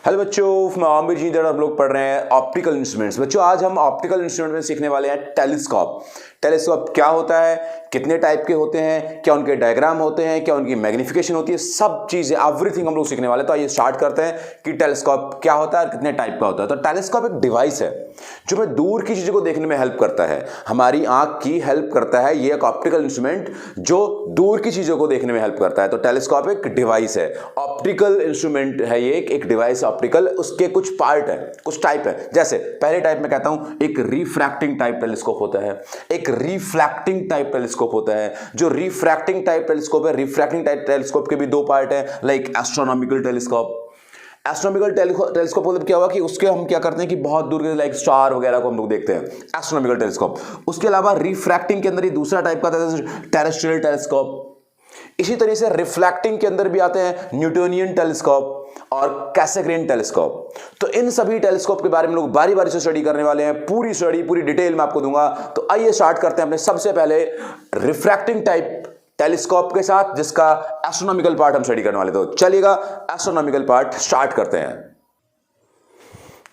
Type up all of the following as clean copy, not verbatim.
Hello बच्चों, मैं आमिर जी। हम लोग पढ़ रहे हैं ऑप्टिकल इंस्ट्रूमेंट्स। बच्चों आज हम ऑप्टिकल इंस्ट्रूमेंट में सीखने वाले हैं टेलीस्कोप। टेलीस्कोप क्या होता है, कितने टाइप के होते हैं, क्या उनके डायग्राम होते हैं, क्या उनकी मैग्निफिकेशन होती है, सब चीजें एवरीथिंग हम लोग सीखने वाले हैं। तो आइए स्टार्ट करते हैं कि टेलीस्कोप क्या होता है और कितने टाइप का होता है। तो टेलीस्कोप एक डिवाइस है जो हमें दूर की चीजों को देखने में हेल्प करता है, हमारी आंख की हेल्प करता है। ये एक ऑप्टिकल इंस्ट्रूमेंट जो दूर की चीजों को देखने में हेल्प करता है। तो टेलीस्कोप एक डिवाइस है, ऑप्टिकल इंस्ट्रूमेंट है। ये एक डिवाइस ऑप्टिकल, उसके कुछ पार्ट है, कुछ टाइप है। जैसे पहले टाइप में कहता हूं, एक रिफ्रैक्टिंग टाइप टेलीस्कोप होता है, एक रिफ्लैक्टिंग टाइप टेलीस्कोप होता है। जो रिफ्रैक्टिंग टाइप टेलीस्कोप है, रिफ्रैक्टिंग टाइप टेलीस्कोप के भी दो पार्ट है, like astronomical telescope. Astronomical telescope मतलब क्या हुआ कि उसके हम क्या करते हैं कि बहुत दूर के लाइक स्टार वगैरह को हम लोग देखते हैं, एस्ट्रोनॉमिकल टेलीस्कोप। उसके अलावा रिफ्रैक्टिंग के अंदर ही दूसरा टाइप का आता है टेरेस्ट्रियल टेलीस्कोप। इसी तरह से रिफ्लेक्टिंग के अंदर भी आते हैं न्यूटोनियन टेलीस्कोप और कैसेग्रेन टेलीस्कोप। तो इन सभी टेलीस्कोप के बारे में लोग बारी बारी से स्टडी करने वाले हैं। पूरी स्टडी, पूरी डिटेल में आपको दूंगा। तो आइए स्टार्ट करते हैं अपने सबसे पहले रिफ्रैक्टिंग टाइप टेलीस्कोप के साथ, जिसका एस्ट्रोनॉमिकल पार्ट हम स्टडी करने वाले। तो चलिएगा एस्ट्रोनॉमिकल पार्ट स्टार्ट करते हैं।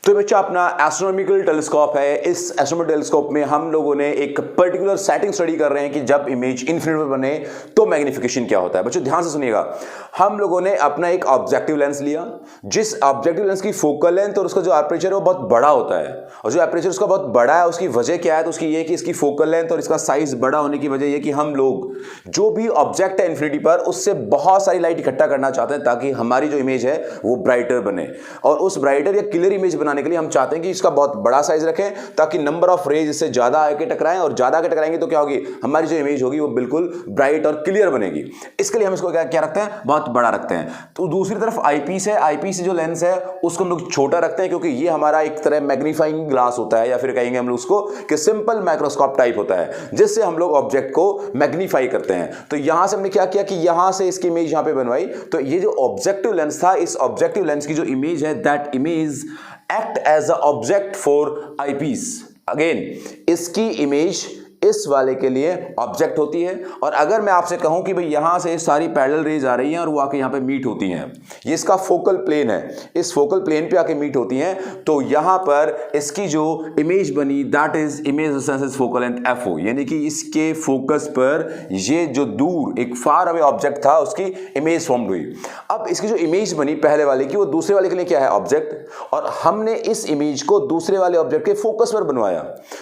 तो बच्चा अपना एस्ट्रोनॉमिकल टेलीस्कोप है। इस एस्ट्रोनॉमिकल टेलीस्कोप में हम लोगों ने एक पर्टिकुलर सेटिंग स्टडी कर रहे हैं कि जब इमेज इन्फिनिट में बने तो मैग्निफिकेशन क्या होता है। बच्चों ध्यान से सुनिएगा, हम लोगों ने अपना एक ऑब्जेक्टिव लेंस लिया, जिस ऑब्जेक्टिव लेंस की फोकल लेंथ और उसका जो एपर्चर है वो बहुत बड़ा होता है। और जो एपर्चर उसका बहुत बड़ा है, उसकी वजह क्या है? तो उसकी ये कि इसकी फोकल लेंथ और इसका साइज बड़ा होने की वजह ये कि हम लोग जो भी ऑब्जेक्ट है इन्फिनिटी पर, उससे बहुत सारी लाइट इकट्ठा करना चाहते हैं ताकि हमारी जो इमेज है वो ब्राइटर बने। और उस ब्राइटर या क्लियर इमेज बनाने के लिए हम चाहते हैं कि इसका बहुत बड़ा साइज रखें ताकि नंबर ऑफ रेज इससे ज्यादा आके टकराएं, और ज्यादा आके टकराएंगे तो क्या होगी, हमारी जो इमेज होगी वो बिल्कुल ब्राइट और क्लियर बनेगी। इसके लिए हम इसको क्या रखते हैं, बहुत बड़ा रखते हैं। तो दूसरी तरफ आईपीस है, आईपीस जो लेंस है उसको हम लोग छोटा रखते हैं, क्योंकि ये हमारा एक तरह मैग्नीफाइंग ग्लास होता है, या फिर कहेंगे हम लोग उसको कि सिंपल माइक्रोस्कोप टाइप होता है, जिससे हम लोग ऑब्जेक्ट को मैग्नीफाई करते हैं। तो यहां से हमने क्या किया कि यहां से इसकी इमेज यहां पे बनवाई। तो ये जो ऑब्जेक्टिव लेंस था, इस ऑब्जेक्टिव लेंस की जो इमेज है, that image act as a object for eyepiece। Again इसकी इमेज इस वाले के लिए ऑब्जेक्ट होती है। और अगर मैं आपसे कहूं कि भाई यहां से सारी पैरेलल रेज आ रही हैं और वो आके यहां पे मीट होती हैं, ये इसका फोकल प्लेन है, इस फोकल प्लेन पे आके मीट होती हैं, तो यहां पर इसकी जो इमेज बनी that is image distance focal length FO, यानी कि इसके फोकस पर ये जो दूर एक फार अवे ऑब्जेक्ट था उसकी इमेज फॉर्म हुई। अब इसकी जो इमेज बनी पहले वाले की, वो दूसरे वाले के लिए क्या है, ऑब्जेक्ट, और हमने इस इमेज को दूसरे वाले ऑब्जेक्ट के फोकस पर बनवाया।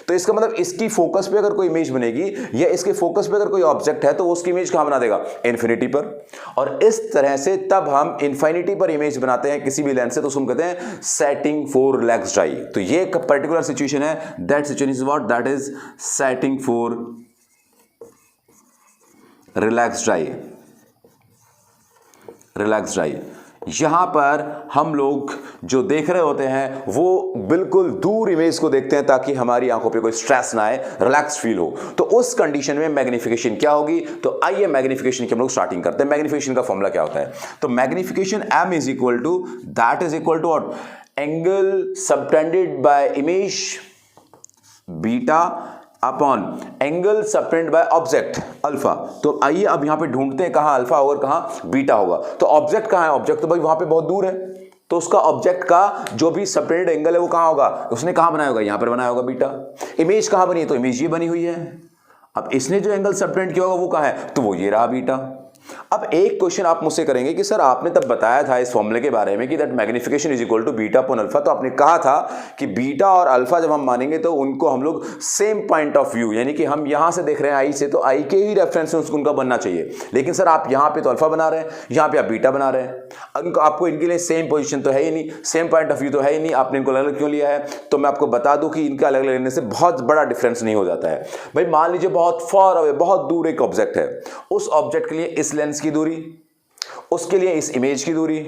तो इसका मतलब इसकी फोकस पे अगर कोई इमेज बनेगी या इसके फोकस पे अगर कोई ऑब्जेक्ट है तो उसकी इमेज कहां बना देगा, इन्फिनिटी पर। और इस तरह से तब हम इन्फिनिटी पर इमेज बनाते हैं किसी भी लेंस से, तो उसको हम कहते हैं सेटिंग फॉर रिलैक्स्ड आई। तो ये एक पर्टिकुलर सिचुएशन है, that situation is what, that is setting for relaxed eye. Relaxed eye, यहां पर हम लोग जो देख रहे होते हैं वो बिल्कुल दूर इमेज को देखते हैं ताकि हमारी आंखों पे कोई स्ट्रेस ना आए, रिलैक्स फील हो। तो उस कंडीशन में मैग्निफिकेशन क्या होगी। तो आइए मैग्निफिकेशन की हम लोग स्टार्टिंग करते हैं। मैग्निफिकेशन का फॉर्मूला क्या होता है? तो magnification M is equal to, that is equal to angle subtended by image beta upon angle subtend by object alpha. तो आइए अब यहां पे ढूंढते हैं कहां अल्फा होगा और कहां बीटा होगा। तो ऑब्जेक्ट कहां है, ऑब्जेक्ट तो भाई वहां पे बहुत दूर है, तो उसका ऑब्जेक्ट का जो भी सबटेंडेड एंगल है वो कहां होगा, उसने कहां बनाया होगा, यहां पर बनाया होगा बीटा। इमेज कहां बनी है, तो इमेज ये बनी हुई है। अब इसने जो एंगल सबटेंड किया होगा वो कहां है, तो वो ये रहा बीटा। अब एक क्वेश्चन आप मुझसे करेंगे कि सर आपने तब बताया था इस फॉर्मूले के बारे में कि that magnification is equal to beta upon alpha. तो आपने कहा था कि बीटा और अल्फा जब हम मानेंगे तो उनको हम लोग सेम पॉइंट ऑफ व्यू, यानी कि हम यहां से देख रहे हैं आई से, तो आई के ही रेफरेंस में उनका बनना चाहिए। लेकिन सर आप यहां पे तो अल्फा बना रहे हैं, यहां पे आप बीटा बना रहे हैं, आपको इनके लिए सेम पोजीशन तो है ही नहीं, सेम पॉइंट ऑफ व्यू तो है ही नहीं, आपने इनको अलग अलग क्यों लिया है? तो मैं आपको बता दूं कि इनका अलग अलग लेने से बहुत बड़ा डिफरेंस नहीं हो जाता है। भाई मान लीजिए बहुत फार अवे, बहुत दूर एक ऑब्जेक्ट है, उस ऑब्जेक्ट के लिए इस लेंस की दूरी, उसके लिए इस इमेज की दूरी,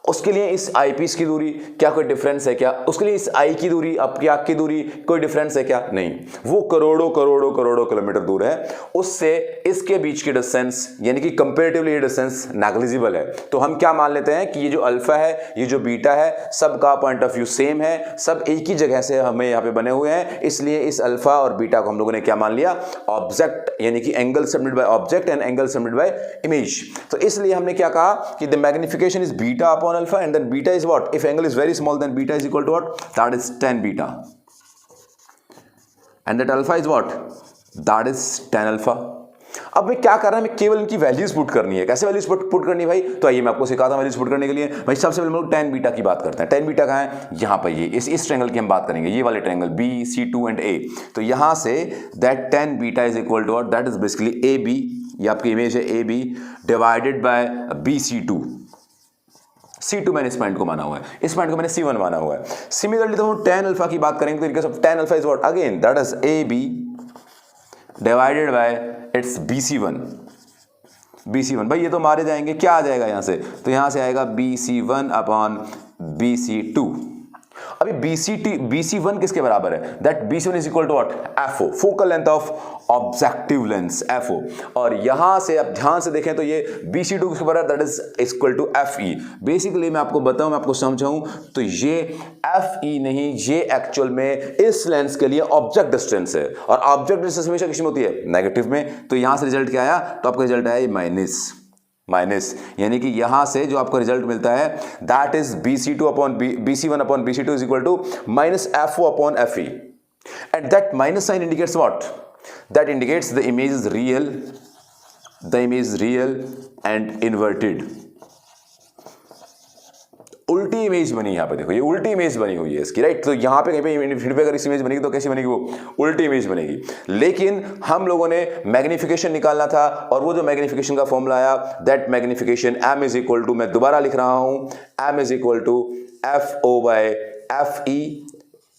उसके लिए इस आईपीस की दूरी, क्या कोई डिफरेंस है क्या? उसके लिए इस आई की दूरी, आपकी आंख की दूरी, कोई डिफरेंस है क्या? नहीं, वो करोड़ों करोड़ों करोड़ों किलोमीटर दूर है। उससे इसके बीच की डिस्टेंस, यानी कि कंपैरेटिवली ये डिस्टेंस नेग्लिजिबल है। तो हम क्या मान लेते हैं कि ये जो अल्फा है, ये जो बीटा है, सबका पॉइंट ऑफ व्यू सेम है, सब एक ही जगह से हमें यहाँ पे बने हुए हैं। इसलिए इस अल्फा और बीटा को हम लोगों ने क्या मान लिया, ऑब्जेक्ट, यानी कि angle subtended by object and angle subtended by image. तो इसलिए हमने क्या कहा कि the magnification is beta upon upon alpha, and then beta is what? If angle is very small, then beta is equal to what? That is tan beta. And that alpha is what? That is tan alpha. अब मैं क्या कर रहा है, मैं केवल इनकी values put करनी है. कैसे वैल्यूज पुट करनी है भाई? तो आइए मैं आपको सिखाता हूं वैल्यूज पुट करने के लिए. भाई सबसे पहले हम लोग tan बीटा की बात करते हैं. tan बीटा कहाँ है? यहाँ पर ये इस ट्रायंगल की हम बात करेंगे, ये वाले ट्रायंगल BC2 एंड A. तो यहाँ से that tan beta is equal to what? That is basically AB, ये आपकी इमेज है AB divided by BC2. C2 मैंने इस पॉइंट को माना हुआ है, इस पॉइंट को मैंने C1 माना हुआ है. सिमिलरली तो हम tan अल्फा की बात करेंगे तो इनके सब tan alpha is what? Again that is AB divided by it's BC1. भाई ये तो मारे जाएंगे, क्या आ जाएगा यहां से? तो यहां से आएगा BC1 अपॉन BC2. अभी BC1 किसके बराबर है? That BC1 is equal to what? FO, focal length of objective lens, FO. और यहां से अब ध्यान से देखें तो ये BC2 किसके बराबर? That is equal to FE. Basically मैं आपको बताऊं, मैं आपको समझाऊं तो ये FE नहीं, ये एक्चुअल में इस लेंस के लिए ऑब्जेक्ट डिस्टेंस है. और ऑब्जेक्ट डिस्टेंस हमेशा किस में होती है? नेगेटिव में. तो यहां से रिजल्ट क्या आया? तो आपका रिजल्ट आया माइनस, यानी कि यहां से जो आपको रिजल्ट मिलता है that is BC1 upon BC2 is equal to minus FO upon FE. And that minus sign indicates what? That indicates the image is real and inverted. उल्टी इमेज बनी, यहां पे देखो ये उल्टी इमेज बनी हुई है इसकी, राइट? तो यहां पे कहीं पे फिर पे अगर इस इमेज बनेगी तो कैसी बनेगी? वो उल्टी इमेज बनेगी. लेकिन हम लोगों ने मैग्निफिकेशन निकालना था और वो जो मैग्निफिकेशन का फॉर्मूला आया that magnification M is equal to, मैं दोबारा लिख रहा हूं, M is equal to FO by FE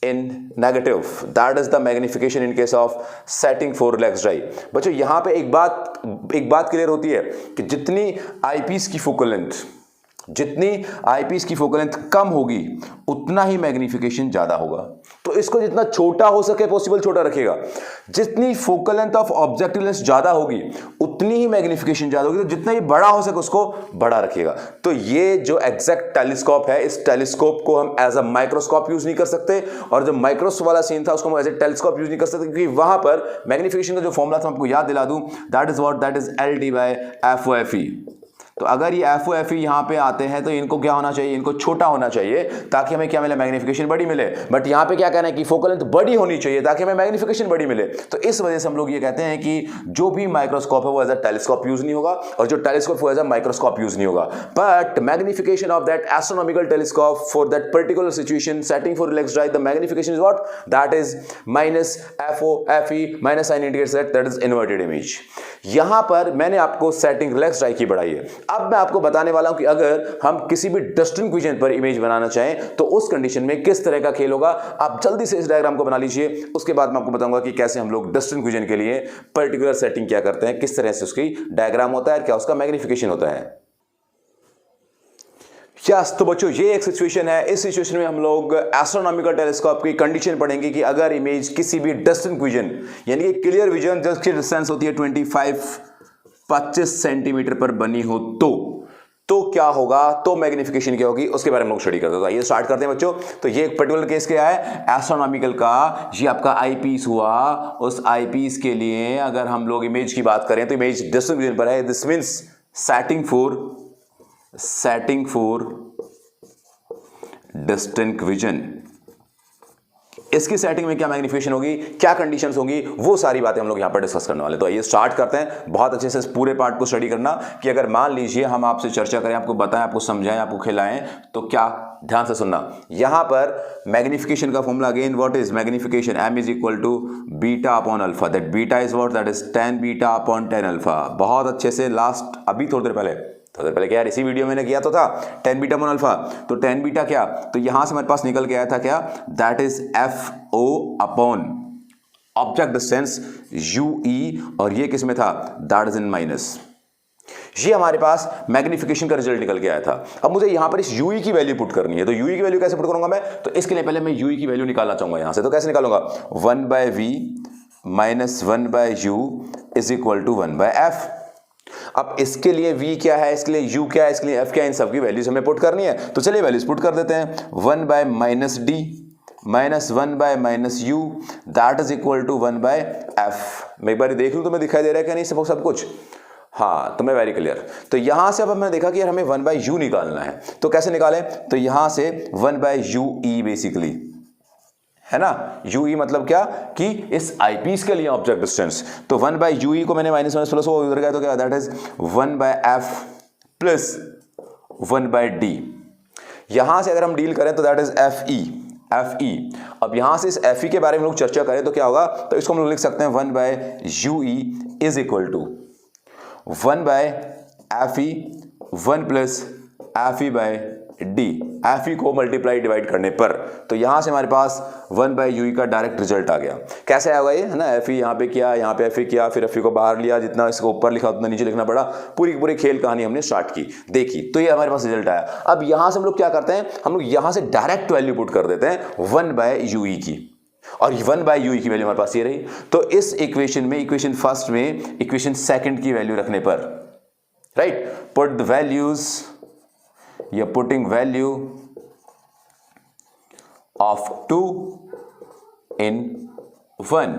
in negative. That is the magnification in case of setting for relaxed eye. बच्चों यहां पे एक बात क्लियर होती है कि जितनी आईपीस की फोकल लेंथ कम होगी उतना ही मैग्निफिकेशन ज्यादा होगा. तो इसको जितना छोटा हो सके पॉसिबल छोटा रखेगा. जितनी focal length of objective lens ज्यादा होगी उतनी ही मैग्निफिकेशन ज्यादा होगी. तो जितना ही बड़ा हो सके उसको बड़ा रखिएगा. तो ये जो एग्जैक्ट टेलीस्कोप है, इस टेलीस्कोप को हम एज अ माइक्रोस्कोप यूज नहीं कर सकते, और जो माइक्रोस्कोप वाला सीन था उसको हम एज ए टेलीस्कोप यूज नहीं कर सकते, क्योंकि वहां पर मैग्निफिकेशन का जो फॉर्मूला था आपको याद दिला दूं, that is what? That is LD by FOFE. तो अगर ये FOFE यहां पे आते हैं तो इनको क्या होना चाहिए? इनको छोटा होना चाहिए ताकि हमें क्या मिले? मैग्निफिकेशन बड़ी मिले. बट यहां पे क्या कहना है कि फोकल लेंथ बड़ी होनी चाहिए ताकि हमें मैग्निफिकेशन बड़ी मिले. तो इस वजह से हम लोग ये कहते हैं कि जो भी माइक्रोस्कोप है वो एज अ टेलीस्कोप यूज नहीं होगा, और जो टेलीस्कोप वो एज अ माइक्रोस्कोप यूज नहीं होगा. But magnification of that astronomical telescope for that particular situation setting for relaxed eye, the magnification is what? That is minus FOFE, minus sign indicates that is inverted image. यहां पर मैंने आपको setting relaxed आई की बढ़ाई है. अब मैं आपको बताने वाला हूं कि अगर हम किसी भी डिस्टेंट विजन पर इमेज बनाना चाहें तो उस कंडीशन में किस तरह का खेल होगा. आप जल्दी से इस डायग्राम को बना लीजिए, उसके बाद मैं आपको बताऊंगा कि कैसे हम लोग डिस्टेंट विजन के लिए पर्टिकुलर सेटिंग क्या करते हैं, किस तरह से उसकी डायग्राम होता है, क्या उसका मैग्निफिकेशन होता है. यस, तो बच्चों ये एक सिचुएशन है. इस सिचुएशन में हम लोग एस्ट्रोनॉमिकल टेलीस्कोप की कंडीशन पढ़ेंगे कि अगर इमेज किसी भी डिस्टेंट विजन यानी कि क्लियर विजन जिसकी डिस्टेंस होती है 25 सेंटीमीटर पर बनी हो तो क्या होगा, तो मैग्निफिकेशन क्या होगी, उसके बारे में हम लोग स्टडी करते हैं. तो आइए स्टार्ट करते हैं बच्चों. तो ये एक पर्टिकुलर केस क्या है? एस्ट्रोनॉमिकल का. ये आपका आईपीस हुआ. उस आईपीस के लिए अगर हम लोग इमेज की बात करें तो इमेज डिस्टेंट विजन पर है. This means setting for distant vision. इसकी सेटिंग में क्या मैग्निफिकेशन होगी, क्या कंडीशंस होंगी, वो सारी बातें हम लोग यहां पर डिस्कस करने वाले. तो आइए स्टार्ट करते हैं. बहुत अच्छे से इस पूरे पार्ट को स्टडी करना कि अगर मान लीजिए हम आपसे चर्चा करें, आपको बताएं, आपको समझाएं, आपको खिलाएं, तो क्या, ध्यान से सुनना. यहां पर मैग्निफिकेशन का formula again what is magnification? M is equal to beta upon alpha. That beta is what? That is tan beta upon tan alpha. बहुत अच्छे से लास्ट अभी थोड़ी देर पहले क्या यार इसी वीडियो में क्या तो था tan बीटा अपॉन अल्फा. तो tan बीटा क्या, तो यहां से हमारे पास निकल के आया था क्या? That is FO upon object distance UE, और ये किस में था? That is in minus. ये हमारे पास मैग्निफिकेशन का रिजल्ट निकल के आया था. अब मुझे यहां पर इस UE की वैल्यू पुट करनी है. तो UE की वैल्यू कैसे पुट करूंगा मैं? तो इसके लिए पहले मैं UE की वैल्यू निकालना चाहूंगा यहां से. तो कैसे निकालूंगा? 1/V minus 1/U is equal to 1/F. अब इसके लिए V क्या है, इसके लिए U क्या है, इसके लिए F क्या है, इन सब की वैल्यूज हमें पुट करनी है. तो चलिए वैल्यूज पुट कर देते हैं. 1/-D minus 1/-U that is equal to 1/F. मैं एक बार देख लूं तो मैं दिखाई दे रहा है क्या नहीं सब कुछ? हाँ, तो मैं वेरी क्लियर। तो यहां से अब हमने देखा कि यार हमें 1/u निकालना है, तो कैसे निकालें? तो यहां से 1/ue बेसिकली, है ना। ue मतलब क्या कि इस आईपीस के लिए ऑब्जेक्ट डिस्टेंस, तो 1/ue को मैंने माइनस माइनस प्लस वो उधर गया तो क्या, that is 1/f plus 1/d। यहां से अगर हम डील करें तो दैट इज fe। अब यहां से इस fe के बारे में लोग चर्चा करें तो क्या होगा, तो इसको हम लोग लिख सकते हैं 1/ue is equal to 1/fe 1 plus fe/d, fe को मल्टीप्लाई डिवाइड करने पर, तो यहां से हमारे पास 1/ue का डायरेक्ट रिजल्ट आ गया। कैसे आएगा ये, है ना, fe यहां पे किया, यहां पे fe किया, फिर fe को बाहर लिया, जितना इसको ऊपर लिखा उतना नीचे लिखना पड़ा, पूरी खेल कहानी हमने स्टार्ट की, देखी, तो ये हमारे पास रिजल्ट आया। अब यहां से हम लोग क्या करते हैं, हम लोग यहां से डायरेक्ट वैल्यू पुट कर देते हैं 1/ue की, और 1/ue की वैल्यू हमारे पास ये रही। तो इस इक्वेशन में, इक्वेशन फर्स्ट में इक्वेशन सेकंड की वैल्यू रखने पर, राइट, पुट द वैल्यूज, या putting value of 2 in 1,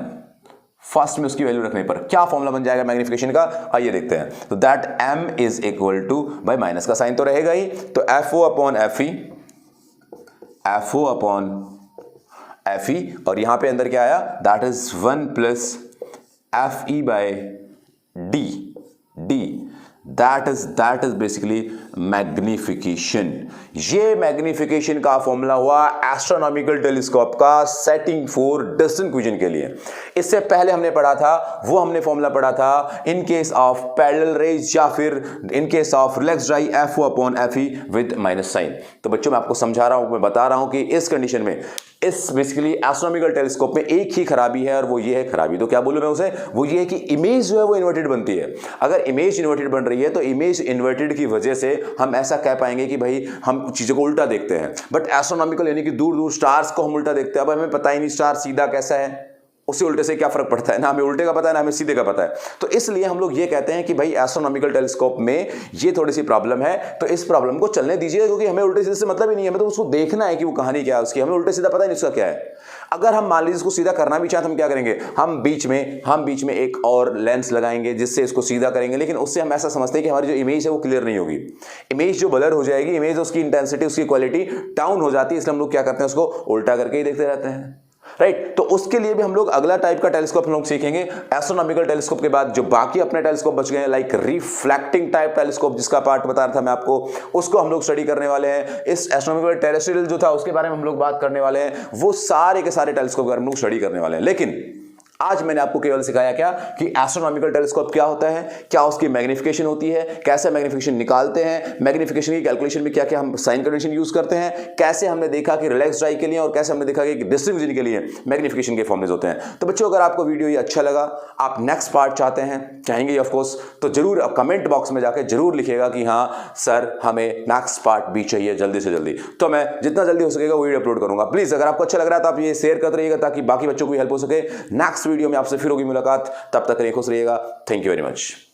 first में उसकी वैल्यू रखने पर क्या फॉर्मूला बन जाएगा मैग्निफिकेशन का, आइए देखते हैं। तो that m is equal to, भाई माइनस का साइन तो रहेगा ही, तो FO upon FE, FO upon FE, और यहां पे अंदर क्या आया, that is 1 plus FE/d, that is basically magnification. ये मैग्निफिकेशन का फॉर्मूला हुआ एस्ट्रोनॉमिकल टेलीस्कोप का सेटिंग फॉर डिस्टेंट विजन के लिए। इससे पहले हमने पढ़ा था, वो हमने फॉर्मूला पढ़ा था in case of parallel rays, या फिर in case of relaxed eye, FO upon FE with minus sign. तो बच्चों मैं आपको समझा रहा हूं, मैं बता रहा हूं कि इस कंडीशन में, इस बेसिकली एस्ट्रोनॉमिकल टेलीस्कोप में एक ही खराबी है, और वो ये है खराबी, तो क्या बोलूं मैं उसे, वो ये है कि इमेज जो है वो इन्वर्टेड बनती है। अगर इमेज इन्वर्टेड बन रही है तो इमेज इन्वर्टेड की वजह से हम ऐसा कह पाएंगे कि भाई हम चीजों को उल्टा देखते हैं। बट एस्ट्रोनॉमिकल यानी कि दूर दूर स्टार्स को हम उल्टा देखते हैं। अब हमें पता ही नहीं स्टार सीधा कैसा है, उससे उल्टे से क्या फर्क पड़ता है, ना हमें उल्टे का पता है ना हमें सीधे का पता है। तो इसलिए हम लोग ये कहते हैं कि भाई एस्ट्रोनॉमिकल टेलीस्कोप में ये थोड़ी सी प्रॉब्लम है, तो इस प्रॉब्लम को चलने दीजिए, क्योंकि हमें उल्टे सीधे से मतलब ही नहीं है, हमें तो उसको देखना है कि वो कहानी क्या है उसकी, हमें उल्टे सीधा पता ही नहीं उसका क्या है। अगर हम मान लीजिए इसको सीधा करना भी चाहें तो हम क्या करेंगे, हम बीच में एक और लेंस लगाएंगे जिससे इसको सीधा करेंगे, लेकिन उससे हम ऐसा समझते हैं कि हमारी जो इमेज है वो क्लियर नहीं होगी, इमेज जो ब्लर हो जाएगी, इमेज उसकी इंटेंसिटी, उसकी क्वालिटी डाउन हो जाती है। इसलिए हम लोग क्या करते हैं, उसको उल्टा करके ही देखते रहते हैं, राइट। तो उसके लिए भी हम लोग अगला टाइप का टेलीस्कोप हम लोग सीखेंगे। एस्ट्रोनॉमिकल टेलीस्कोप के बाद जो बाकी अपने टेलीस्कोप बच गए हैं, लाइक रिफ्लेक्टिंग टाइप टेलीस्कोप, जिसका पार्ट बता रहा था मैं आपको, उसको हम लोग स्टडी करने वाले हैं। इस एस्ट्रोनॉमिकल टेरेस्ट्रियल जो था उसके बारे में हम लोग बात करने वाले हैं। वो सारे के सारे टेलीस्कोप के बारे में हम लोग स्टडी करने वाले हैं। लेकिन आज मैंने आपको केवल सिखाया क्या कि एस्ट्रोनॉमिकल टेलीस्कोप क्या होता है, क्या उसकी मैग्निफिकेशन होती है, कैसे मैग्निफिकेशन निकालते हैं, मैग्निफिकेशन की कैलकुलेशन में क्या क्या हम साइन कन्वेंशन यूज करते हैं, कैसे हमने देखा कि रिलैक्स्ड आई के लिए और कैसे हमने देखा कि डिस्टेंट विजन के लिए मैग्निफिकेशन के फॉर्मूलेज होते हैं। तो बच्चों अगर आपको वीडियो ये अच्छा लगा, आप नेक्स्ट पार्ट चाहते हैं, चाहेंगे ऑफ कोर्स, तो जरूर कमेंट बॉक्स में जाकर जरूर लिखिएगा कि हाँ सर हमें नेक्स्ट पार्ट भी चाहिए जल्दी से जल्दी। तो मैं जितना जल्दी हो सकेगा वीडियो अपलोड करूंगा। प्लीज अगर आपको अच्छा लग रहा है तो आप ये शेयर करते रहिएगा ताकि बाकी बच्चों को हेल्प हो सके। नेक्स्ट वीडियो में आपसे फिर होगी मुलाकात, तब तक खुश रहिएगा। Thank you very much.